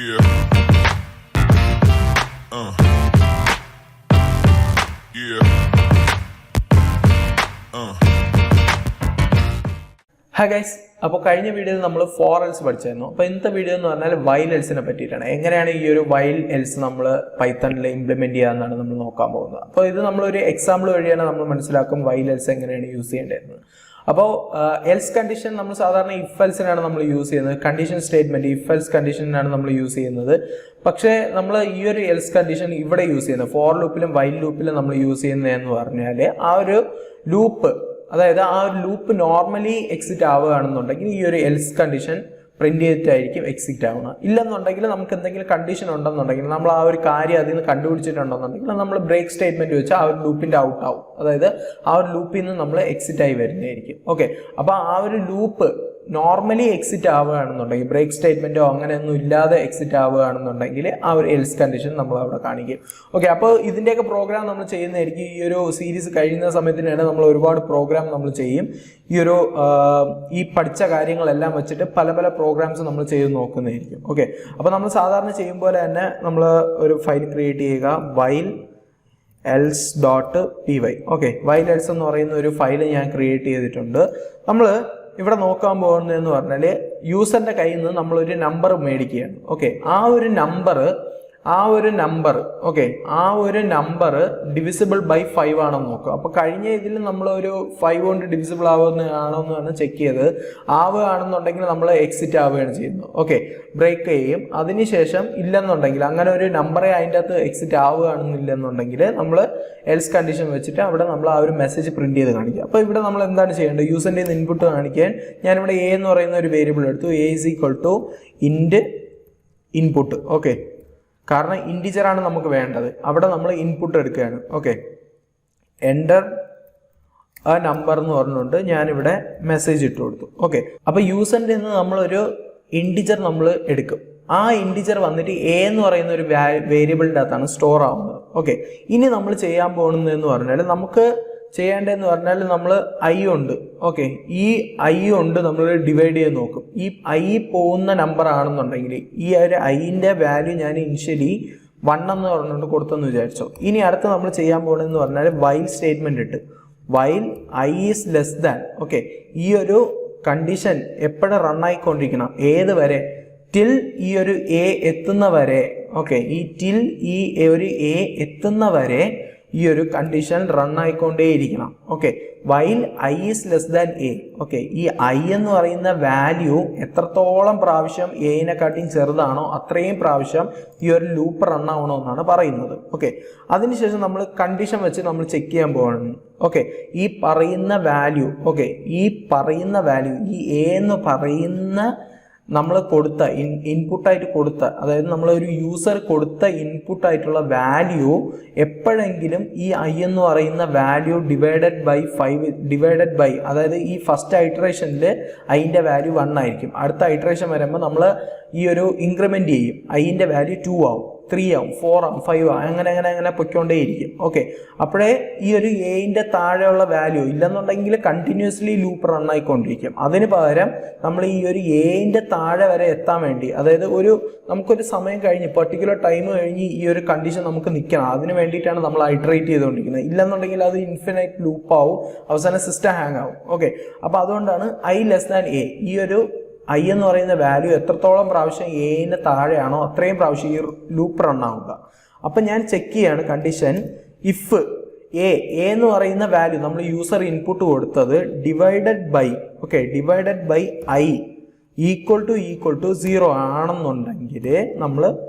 Yeah. Yeah. Hi guys, അപ്പോൾ കഴിഞ്ഞ വീഡിയോയിൽ നമ്മൾ ഫോർ എൽസ് പഠിച്ചായിരുന്നു. അപ്പോൾ ഇന്നത്തെ വീഡിയോ എന്ന് പറഞ്ഞാൽ വൈൽ എൽസിനെ പറ്റിയിട്ടാണ്. എങ്ങനെയാണ് ഈ ഒരു വൈൽ എൽസ് നമ്മൾ പൈത്തണിൽ ഇംപ്ലിമെന്റ് ചെയ്യാമെന്നാണ് നമ്മൾ നോക്കാൻ പോകുന്നത്. അപ്പോൾ ഇത് നമ്മളൊരു എക്സാമ്പിൾ വഴിയാണ് നമ്മൾ മനസ്സിലാക്കും വൈൽ എൽസ് എങ്ങനെയാണ് യൂസ് ചെയ്യേണ്ടതെന്ന്. അപ്പോൾ എൽസ് കണ്ടീഷൻ നമ്മൾ സാധാരണ ഇഫ് എൽസിനാണ് നമ്മൾ യൂസ് ചെയ്യുന്നത്. കണ്ടീഷൻ സ്റ്റേറ്റ്മെന്റ് ഇഫ് എൽസ് കണ്ടീഷനാണ് നമ്മൾ യൂസ് ചെയ്യുന്നത്. പക്ഷേ നമ്മൾ ഈ ഒരു എൽസ് കണ്ടീഷൻ ഇവിടെ യൂസ് ചെയ്യുന്നത് ഫോർ ലൂപ്പിലും വൈൽ ലൂപ്പിലും നമ്മൾ യൂസ് ചെയ്യുന്നതെന്ന് പറഞ്ഞാൽ ആ ഒരു ലൂപ്പ്, അതായത് ആ ഒരു ലൂപ്പ് നോർമലി എക്സിറ്റ് ആവുകയാണെന്നുണ്ടെങ്കിൽ ഈ ഒരു എൽസ് കണ്ടീഷൻ പ്രിന്റ് ചെയ്തിട്ടായിരിക്കും എക്സിറ്റ് ആവുന്നത്. ഇല്ലെന്നുണ്ടെങ്കിൽ നമുക്ക് എന്തെങ്കിലും കണ്ടീഷൻ ഉണ്ടെന്നുണ്ടെങ്കിൽ നമ്മൾ ആ ഒരു കാര്യം അതിൽ നിന്ന് കണ്ടുപിടിച്ചിട്ടുണ്ടെന്നുണ്ടെങ്കിൽ നമ്മൾ ബ്രേക്ക് സ്റ്റേറ്റ്മെന്റ് വെച്ച് ആ ഒരു ലൂപ്പിന്റെ ഔട്ട് ആവും. അതായത് ആ ഒരു ലൂപ്പിൽ നിന്ന് നമ്മൾ എക്സിറ്റ് ആയി വരുന്നതായിരിക്കും. ഓക്കെ, അപ്പോൾ ആ ഒരു ലൂപ്പ് നോർമലി എക്സിറ്റ് ആവുകയാണെന്നുണ്ടെങ്കിൽ ബ്രേക്ക് സ്റ്റേറ്റ്മെന്റോ അങ്ങനെയൊന്നും ഇല്ലാതെ എക്സിറ്റ് ആവുകയാണെന്നുണ്ടെങ്കിൽ ആ ഒരു എൽസ് കണ്ടീഷൻ നമ്മൾ അവിടെ കാണിക്കും. ഓക്കെ, അപ്പോൾ ഇതിൻ്റെയൊക്കെ പ്രോഗ്രാം നമ്മൾ ചെയ്യുന്നതായിരിക്കും. ഈ ഒരു സീരീസ് കഴിയുന്ന സമയത്തിനാണ് നമ്മൾ ഒരുപാട് പ്രോഗ്രാം നമ്മൾ ചെയ്യും. ഈ പഠിച്ച കാര്യങ്ങളെല്ലാം വെച്ചിട്ട് പല പല പ്രോഗ്രാംസ് നമ്മൾ ചെയ്ത് നോക്കുന്നതായിരിക്കും. ഓക്കെ, അപ്പോൾ നമ്മൾ സാധാരണ ചെയ്യും പോലെ തന്നെ നമ്മൾ ഒരു ഫയൽ ക്രിയേറ്റ് ചെയ്യുക, while else.py. Okay, while else എന്ന് പറയുന്ന ഒരു ഫയൽ ഞാൻ ക്രിയേറ്റ് ചെയ്തിട്ടുണ്ട്. നമ്മൾ ഇവിടെ നോക്കാൻ പോകുന്നതെന്ന് പറഞ്ഞാൽ യൂസറിന്റെ കയ്യിൽ നിന്ന് നമ്മളൊരു നമ്പർ മേടിക്കുകയാണ്. ഓക്കെ, ആ ഒരു നമ്പർ ഡിവിസിബിൾ ബൈ 5 ആണെന്ന് നോക്കുക. അപ്പോൾ കഴിഞ്ഞ ഇതിൽ നമ്മൾ ഒരു 5 കൊണ്ട് ഡിവിസിബിൾ ആവുന്നതാണോന്നാണ് ചെക്ക് ചെയ്തത്. ആവുകയാണെന്നുണ്ടെങ്കിൽ നമ്മൾ എക്സിറ്റ് ആവുകയാണ് ചെയ്യുന്നത്. ഓക്കെ, ബ്രേക്ക് ചെയ്യും. അതിനുശേഷം ഇല്ലെന്നുണ്ടെങ്കിൽ അങ്ങനെ ഒരു നമ്പറെ അതിൻ്റെ അകത്ത് എക്സിറ്റ് ആവുകയാണെന്നില്ലെന്നുണ്ടെങ്കിൽ നമ്മൾ എൽസ് കണ്ടീഷൻ വെച്ചിട്ട് അവിടെ നമ്മൾ ആ ഒരു മെസ്സേജ് പ്രിന്റ് ചെയ്ത് കാണിക്കുക. അപ്പോൾ ഇവിടെ നമ്മൾ എന്താണ് ചെയ്യേണ്ടത്? യൂസറിൻ്റെ ഇൻപുട്ട് കാണിക്കാൻ ഞാനിവിടെ എ എന്ന് പറയുന്ന ഒരു വേരിയബിൾ എടുത്തു. A is equal to input. Okay, കാരണം ഇൻറ്റിജർ ആണ് നമുക്ക് വേണ്ടത്. അവിടെ നമ്മൾ ഇൻപുട്ട് എടുക്കുകയാണ്. ഓക്കെ, എൻ്റർ ആ നമ്പർ എന്ന് പറഞ്ഞുകൊണ്ട് ഞാനിവിടെ മെസ്സേജ് ഇട്ട് കൊടുത്തു. ഓക്കെ, അപ്പോൾ യൂസറിൻ്റെ നിന്ന് നമ്മളൊരു ഇൻറ്റിജർ നമ്മൾ എടുക്കും. ആ ഇൻറ്റിജർ വന്നിട്ട് എ എന്ന് പറയുന്ന ഒരു വേരിയബിളിൻ്റെ അകത്താണ് സ്റ്റോർ ആവുന്നത്. ഓക്കെ, ഇനി നമ്മൾ ചെയ്യാൻ പോകുന്നതെന്ന് പറഞ്ഞാൽ നമുക്ക് ചെയ്യേണ്ടതെന്ന് പറഞ്ഞാൽ നമ്മൾ ഐ ഉണ്ട്. ഓക്കെ, ഈ ഐ കൊണ്ട് നമ്മൾ ഡിവൈഡ് ചെയ്ത് നോക്കും. ഈ ഐ പോകുന്ന നമ്പർ ആണെന്നുണ്ടെങ്കിൽ ഈ ഒരു ഐൻ്റെ വാല്യൂ ഞാൻ ഇനിഷ്യലി 1 എന്ന് പറഞ്ഞുകൊണ്ട് കൊടുത്തെന്ന് വിചാരിച്ചോ. ഇനി അടുത്ത് നമ്മൾ ചെയ്യാൻ പോകുന്നതെന്ന് പറഞ്ഞാൽ വൈൽ സ്റ്റേറ്റ്മെന്റ് ഇട്ട് while i is less than. Okay, ഈ ഒരു കണ്ടീഷൻ എപ്പോഴും റൺ ആയിക്കൊണ്ടിരിക്കണം. ഏത് വരെ? ടിൽ ഈ ഒരു എ എത്തുന്ന വരെ. ഓക്കെ, ഈ ടിൽ ഈ ഒരു എ എത്തുന്ന വരെ ഈ ഒരു കണ്ടീഷൻ റൺ ആയിക്കൊണ്ടേയിരിക്കണം. Okay, while i is less than a. Okay, ഈ ഐ എന്ന് പറയുന്ന വാല്യൂ എത്രത്തോളം പ്രാവശ്യം എനെക്കാട്ടിയും ചെറുതാണോ അത്രയും പ്രാവശ്യം ഈ ഒരു ലൂപ്പ് റൺ ആവണമെന്നാണ് പറയുന്നത്. ഓക്കെ, അതിനുശേഷം നമ്മൾ കണ്ടീഷൻ വെച്ച് നമ്മൾ ചെക്ക് ചെയ്യാൻ പോകണം. ഓക്കെ, ഈ പറയുന്ന വാല്യൂ ഈ എ എന്ന് പറയുന്ന നമ്മൾ കൊടുത്ത ഇൻപുട്ടായിട്ട് കൊടുത്ത, അതായത് നമ്മളൊരു യൂസർ കൊടുത്ത ഇൻപുട്ടായിട്ടുള്ള വാല്യൂ എപ്പോഴെങ്കിലും ഈ ഐ എന്ന് പറയുന്ന വാല്യൂ ഡിവൈഡഡ് ബൈ അതായത് ഈ ഫസ്റ്റ് ഐറ്ററേഷനിൽ ഐൻ്റെ വാല്യൂ 1 ആയിരിക്കും. അടുത്ത ഐറ്ററേഷൻ വരുമ്പോൾ നമ്മൾ ഈ ഒരു ഇൻക്രിമെന്റ് ചെയ്യും. ഐൻ്റെ വാല്യൂ 2 ആവും, 3 ആവും, 4 ആവും, 5 ആവും, അങ്ങനെ പൊയ്ക്കൊണ്ടേയിരിക്കും. ഓക്കെ, അപ്പോഴേ ഈ ഒരു എന്റെ താഴെയുള്ള വാല്യൂ ഇല്ലെന്നുണ്ടെങ്കിൽ കണ്ടിന്യൂസ്ലി ലൂപ്പ് റൺ ആയിക്കൊണ്ടിരിക്കും. അതിന് പകരം നമ്മൾ ഈ ഒരു എന്റെ താഴെ വരെ എത്താൻ വേണ്ടി, അതായത് നമുക്കൊരു സമയം കഴിഞ്ഞ് പെർട്ടിക്കുലർ ടൈം കഴിഞ്ഞ് ഈ ഒരു കണ്ടീഷൻ നമുക്ക് നിൽക്കണം. അതിന് വേണ്ടിയിട്ടാണ് നമ്മൾ ഐറ്ററേറ്റ് ചെയ്തുകൊണ്ടിരിക്കുന്നത്. ഇല്ലെന്നുണ്ടെങ്കിൽ അത് ഇൻഫിനൈറ്റ് ലൂപ്പ് ആവും, അവസാനം സിസ്റ്റം ഹാങ് ആവും. ഓക്കെ, അപ്പോൾ അതുകൊണ്ടാണ് ഐ ലെസ് ദാൻ എ. ഈ ഒരു ഐ എന്ന് പറയുന്ന വാല്യൂ എത്രത്തോളം പ്രാവശ്യം എന്റെ താഴെയാണോ അത്രയും പ്രാവശ്യം ഈ ലൂപ്പ് റൺ ആവുക. അപ്പം ഞാൻ ചെക്ക് ചെയ്യാണ് കണ്ടീഷൻ ഇഫ് എ എന്ന് പറയുന്ന വാല്യൂ നമ്മൾ യൂസർ ഇൻപുട്ട് കൊടുത്തത് divided by i equal to 0 ആണെന്നുണ്ടെങ്കിൽ നമ്മൾ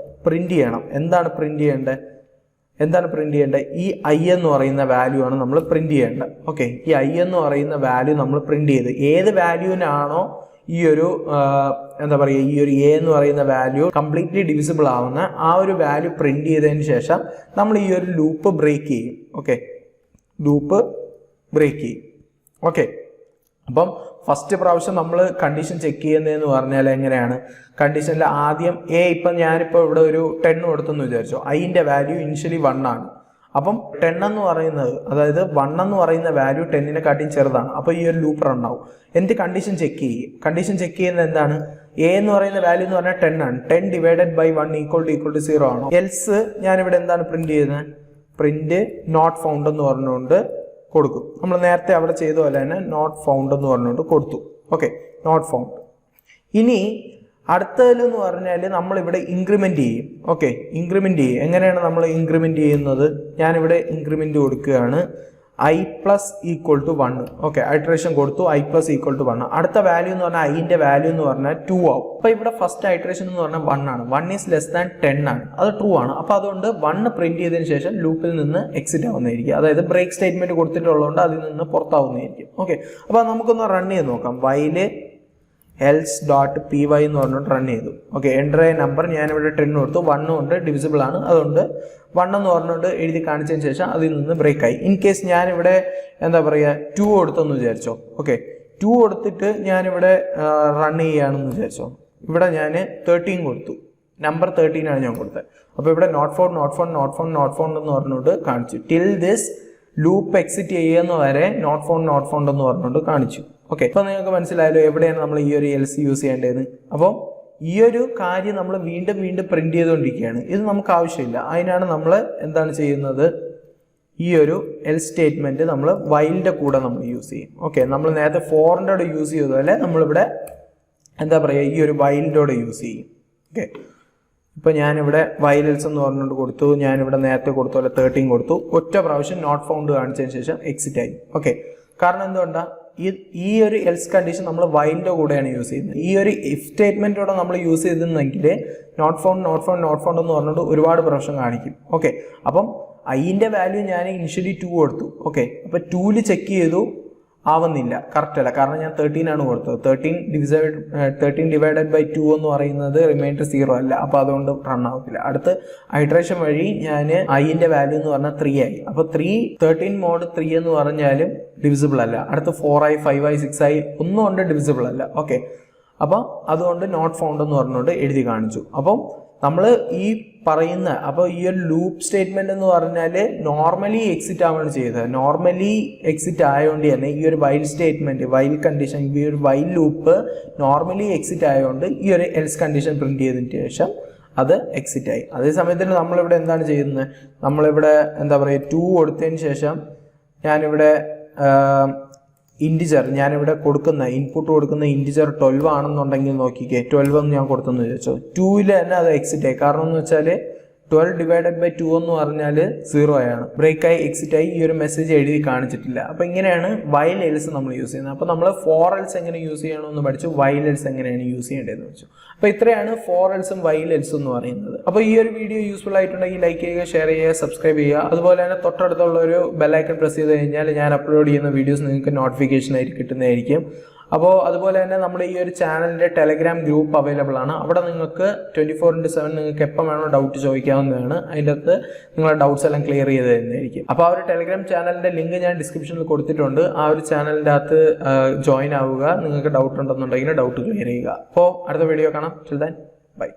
പ്രിന്റ് ചെയ്യണം. എന്താണ് പ്രിന്റ് ചെയ്യേണ്ടത്? ഈ ഐ എന്ന് പറയുന്ന വാല്യൂ ആണ് നമ്മൾ പ്രിന്റ് ചെയ്യേണ്ടത്. ഓക്കെ, ഈ ഐ എന്ന് പറയുന്ന വാല്യൂ നമ്മൾ പ്രിന്റ് ചെയ്ത് ഏത് വാല്യൂവിനാണോ ഈ ഒരു ഈ ഒരു എ എന്ന് പറയുന്ന വാല്യൂ കംപ്ലീറ്റ്ലി ഡിവിസിബിൾ ആവുന്ന ആ ഒരു വാല്യൂ പ്രിന്റ് ചെയ്തതിന് ശേഷം നമ്മൾ ഈ ഒരു ലൂപ്പ് ബ്രേക്ക് ചെയ്യും. ഓക്കെ, അപ്പം ഫസ്റ്റ് പ്രാവശ്യം നമ്മൾ കണ്ടീഷൻ ചെക്ക് ചെയ്യുന്നതെന്ന് പറഞ്ഞാൽ എങ്ങനെയാണ്? കണ്ടീഷനിൽ ആദ്യം ഇപ്പം ഞാനിപ്പോൾ ഇവിടെ ഒരു 10 കൊടുത്തെന്ന് വിചാരിച്ചോ. ഐൻ്റെ വാല്യൂ ഇനിഷ്യലി 1 ആണ്. അപ്പം 10 എന്ന് പറയുന്നത്, അതായത് 1 എന്ന് പറയുന്ന വാല്യൂ 10-നെക്കാട്ടിയും ചെറുതാണ്. അപ്പോൾ ഈ ഒരു ലൂപ്പ് റൺ ആവും. എന്നിട്ട് കണ്ടീഷൻ ചെക്ക് ചെയ്യും. കണ്ടീഷൻ ചെക്ക് ചെയ്യുന്നത് എന്താണ്? എ എന്ന് പറയുന്ന വാല്യൂ എന്ന് പറഞ്ഞാൽ 10 ആണ്. 10 ഡിവൈഡഡ് ബൈ 1 ഈക്വൽ ടു 0 ആണോ? എൽസ് ഞാനിവിടെ എന്താണ് പ്രിന്റ് ചെയ്യുന്നത്? പ്രിന്റ് നോട്ട് ഫൗണ്ട് എന്ന് പറഞ്ഞുകൊണ്ട് കൊടുക്കും. നമ്മൾ നേരത്തെ അവിടെ ചെയ്ത പോലെ തന്നെ നോട്ട് ഫൗണ്ട് എന്ന് പറഞ്ഞുകൊണ്ട് കൊടുത്തു. Okay, not found. ഇനി അടുത്തതിലെന്ന് പറഞ്ഞാൽ നമ്മളിവിടെ ഇൻക്രിമെന്റ് ചെയ്യും. ഓക്കെ, ഇൻക്രിമെന്റ് ചെയ്യും. എങ്ങനെയാണ് നമ്മൾ ഇൻക്രിമെന്റ് ചെയ്യുന്നത്? ഞാനിവിടെ ഇൻക്രിമെന്റ് കൊടുക്കുകയാണ് i plus equal to 1. Okay, iteration കൊടുത്തു, i പ്ലസ് ഈക്വൽ ടു 1. അടുത്ത വാല്യൂ എന്ന് പറഞ്ഞാൽ ഐന്റെ വാല്യൂ എന്ന് പറഞ്ഞാൽ 2 ആവും. അപ്പൊ ഇവിടെ ഫസ്റ്റ് ഐട്രേഷൻ എന്ന് പറഞ്ഞാൽ 1 ആണ്. 1 ഈസ് ലെസ് ദാൻ 10 ആണ്. അത് ട്രൂ ആണ്. അപ്പൊ അതുകൊണ്ട് 1 പ്രിന്റ് ചെയ്തതിനു ശേഷം ലൂപ്പിൽ നിന്ന് എക്സിറ്റ് ആവുന്നതായിരിക്കും. അതായത് ബ്രേക്ക് സ്റ്റേറ്റ്മെന്റ് കൊടുത്തിട്ടുള്ളതുകൊണ്ട് അതിൽ നിന്ന് പുറത്താവുന്നതായിരിക്കും. ഓക്കെ, അപ്പൊ നമുക്കൊന്ന് റൺ ചെയ്ത് നോക്കാം. വൈല് else.py എന്ന് പറഞ്ഞിട്ട് റൺ ചെയ്തു. ഓക്കെ, എൻ്റർ എ നമ്പർ ഞാനിവിടെ 10 കൊടുത്തു. 1 കൊണ്ട് ഡിവിസിബിൾ ആണ്, അതുകൊണ്ട് 1 എന്ന് പറഞ്ഞുകൊണ്ട് എഴുതി കാണിച്ചതിന് ശേഷം അതിൽ നിന്ന് ബ്രേക്ക് ആയി. ഇൻ കേസ് ഞാനിവിടെ എന്താ പറയുക 2 കൊടുത്തെന്ന് വിചാരിച്ചോ. ഓക്കെ, 2 കൊടുത്തിട്ട് ഞാനിവിടെ റൺ ചെയ്യുകയാണെന്ന് വിചാരിച്ചോ. ഇവിടെ ഞാൻ 13 കൊടുത്തു. നമ്പർ 13 ആണ് ഞാൻ കൊടുത്തത്. അപ്പോൾ ഇവിടെ നോട്ട് ഫൗണ്ട് എന്ന് പറഞ്ഞുകൊണ്ട് കാണിച്ചു. ടിൽ ദിസ് ലൂപ്പ് എക്സിറ്റ് ചെയ്യുന്ന വരെ നോട്ട് ഫൗണ്ട് എന്ന് പറഞ്ഞുകൊണ്ട് കാണിച്ചു. ഓക്കെ, ഇപ്പൊ നിങ്ങൾക്ക് മനസ്സിലായല്ലോ എവിടെയാണ് നമ്മൾ ഈ ഒരു എൽസ് യൂസ് ചെയ്യേണ്ടതെന്ന്. അപ്പോൾ ഈ ഒരു കാര്യം നമ്മൾ വീണ്ടും പ്രിന്റ് ചെയ്തുകൊണ്ടിരിക്കുകയാണ്. ഇത് നമുക്ക് ആവശ്യമില്ല. അതിനാണ് നമ്മൾ എന്താണ് ചെയ്യുന്നത്? ഈ ഒരു എൽ സ്റ്റേറ്റ്മെന്റ് നമ്മൾ വൈലിന്റെ കൂടെ നമ്മൾ യൂസ് ചെയ്യും. ഓക്കെ, നമ്മൾ നേരത്തെ ഫോറിൻ്റെ കൂടെ യൂസ് ചെയ്തതുപോലെ നമ്മളിവിടെ എന്താ പറയുക, ഈ ഒരു വൈലിൻ്റെ കൂടെ യൂസ് ചെയ്യും. ഓക്കെ, ഇപ്പൊ ഞാനിവിടെ വൈൽ എൽസ് എന്ന് പറഞ്ഞുകൊണ്ട് കൊടുത്തു. ഞാനിവിടെ നേരത്തെ കൊടുത്ത പോലെ 13 കൊടുത്തു. ഒറ്റ പ്രാവശ്യം നോട്ട് ഫൗണ്ട് കാണിച്ചതിന് ശേഷം എക്സിറ്റ് ആയി. ഓക്കെ, കാരണം എന്തുകൊണ്ടാ? ഈ ഒരു എൽസ് കണ്ടീഷൻ നമ്മൾ വൈലിന്റെ കൂടെയാണ് യൂസ് ചെയ്യുന്നത്. ഈ ഒരു ഇഫ് സ്റ്റേറ്റ്മെന്റോടെ നമ്മൾ യൂസ് ചെയ്തിരുന്നെങ്കിൽ നോട്ട് ഫൗണ്ട് എന്ന് പറഞ്ഞിട്ട് ഒരുപാട് പ്രാവശ്യം കാണിക്കും. ഓക്കെ, അപ്പം ഐന്റെ വാല്യൂ ഞാൻ ഇനിഷ്യലി 2 കൊടുത്തു. ഓക്കെ, അപ്പൊ 2ൽ ചെക്ക് ചെയ്തു, ആവുന്നില്ല, കറക്റ്റ് അല്ല. കാരണം ഞാൻ 13 ആണ് കൊടുത്തത്. 13 ഡിവൈഡഡ് ബൈ 2 എന്ന് പറയുന്നത് റിമൈൻഡർ 0 അല്ല. അപ്പൊ അതുകൊണ്ട് റൺ ആവത്തില്ല. അടുത്ത് ഐട്രേഷൻ വഴി ഞാൻ ഐന്റെ വാല്യൂ എന്ന് പറഞ്ഞാൽ 3 ആയി. അപ്പൊ 13 മോഡ് 3 എന്ന് പറഞ്ഞാലും ഡിവിസിബിൾ അല്ല. അടുത്ത് 4 ആയി, 5 ആയി, 6 ആയി, ഒന്നും കൊണ്ട് ഡിവിസിബിൾ അല്ല. ഓക്കെ, അപ്പൊ അതുകൊണ്ട് നോട്ട് ഫൗണ്ട് എന്ന് പറഞ്ഞുകൊണ്ട് എഴുതി കാണിച്ചു. അപ്പം നമ്മൾ ഈ പറയുന്ന, അപ്പോൾ ഈ ഒരു ലൂപ്പ് സ്റ്റേറ്റ്മെന്റ് എന്ന് പറഞ്ഞാൽ നോർമലി എക്സിറ്റ് ആവാണ് ചെയ്തത്. നോർമലി എക്സിറ്റ് ആയതുകൊണ്ട് തന്നെ ഈ ഒരു വൈൽ സ്റ്റേറ്റ്മെന്റ്, വൈൽ കണ്ടീഷൻ, ഈ ഒരു വൈൽ ലൂപ്പ് നോർമലി എക്സിറ്റ് ആയതുകൊണ്ട് ഈ ഒരു എൽസ് കണ്ടീഷൻ പ്രിന്റ് ചെയ്തതിന് ശേഷം അത് എക്സിറ്റ് ആയി. അതേ സമയത്തിന് നമ്മളിവിടെ എന്താണ് ചെയ്യുന്നത്? നമ്മളിവിടെ എന്താ പറയുക 2 കൊടുത്തതിന് ശേഷം ഞാനിവിടെ ഇൻറ്റിജർ, ഞാനിവിടെ കൊടുക്കുന്ന ഇൻപുട്ട് കൊടുക്കുന്ന ഇൻറ്റിജർ 12 ആണെന്നുണ്ടെങ്കിൽ നോക്കിക്കേ, 12 എന്ന് ഞാൻ കൊടുത്തെന്ന് ചോദിച്ചോ. 2ൽ തന്നെ അത് എക്സിറ്റ് ആയി. കാരണം എന്ന് വെച്ചാൽ 12 ഡിവൈഡഡ് ബൈ 2 എന്ന് പറഞ്ഞാൽ 0 ആണ്. ബ്രേക്ക് ആയി, എക്സിറ്റ് ആയി, ഈ ഒരു മെസ്സേജ് എഴുതി കാണിച്ചിട്ടില്ല. അപ്പൊ ഇങ്ങനെയാണ് വൈൽ എൽസ് നമ്മൾ യൂസ് ചെയ്യുന്നത്. അപ്പൊ നമ്മൾ ഫോർ എൽസ് എങ്ങനെ യൂസ് ചെയ്യണമെന്ന് പഠിച്ചു, വൈൽ എൽസ് എങ്ങനെയാണ് യൂസ് ചെയ്യേണ്ടതെന്ന് വെച്ചു. അപ്പൊ ഇത്രയാണ് ഫോർ എൽസും വൈൽ എൽസും എന്ന് പറയുന്നത്. അപ്പൊ ഈ ഒരു വീഡിയോ യൂസ്ഫുൾ ആയിട്ടുണ്ടെങ്കിൽ ലൈക്ക് ചെയ്യുക, ഷെയർ ചെയ്യുക, സബ്സ്ക്രൈബ് ചെയ്യുക. അതുപോലെ തന്നെ തൊട്ടടുത്തുള്ള ഒരു ബെല്ലൈക്കൺ പ്രസ് ചെയ്ത് കഴിഞ്ഞാൽ ഞാൻ അപ്ലോഡ് ചെയ്യുന്ന വീഡിയോസ് നിങ്ങൾക്ക് നോട്ടിഫിക്കേഷൻ ആയിട്ട് കിട്ടുന്നതായിരിക്കും. അപ്പോൾ അതുപോലെ തന്നെ നമ്മുടെ ഈ ഒരു ചാനലിൻ്റെ ടെലഗ്രാം ഗ്രൂപ്പ് അവൈലബിൾ ആണ്. അവിടെ നിങ്ങൾക്ക് 24/7 നിങ്ങൾക്ക് എപ്പോൾ വേണോ ഡൗട്ട് ചോദിക്കാവുന്നതാണ്. അതിൻ്റെ അകത്ത് നിങ്ങളുടെ ഡൗട്ട്സ് എല്ലാം ക്ലിയർ ചെയ്ത് തരുന്നതായിരിക്കും. അപ്പോൾ ആ ഒരു ടെലഗ്രാം ചാനലിൻ്റെ ലിങ്ക് ഞാൻ ഡിസ്ക്രിപ്ഷനിൽ കൊടുത്തിട്ടുണ്ട്. ആ ഒരു ചാനലിൻ്റെ അകത്ത് ജോയിൻ ആവുക. നിങ്ങൾക്ക് ഡൗട്ട് ഉണ്ടെന്നുണ്ടെങ്കിൽ ഡൗട്ട് ക്ലിയർ ചെയ്യുക. അപ്പോൾ അടുത്ത വീഡിയോ കാണാം. Till then bye.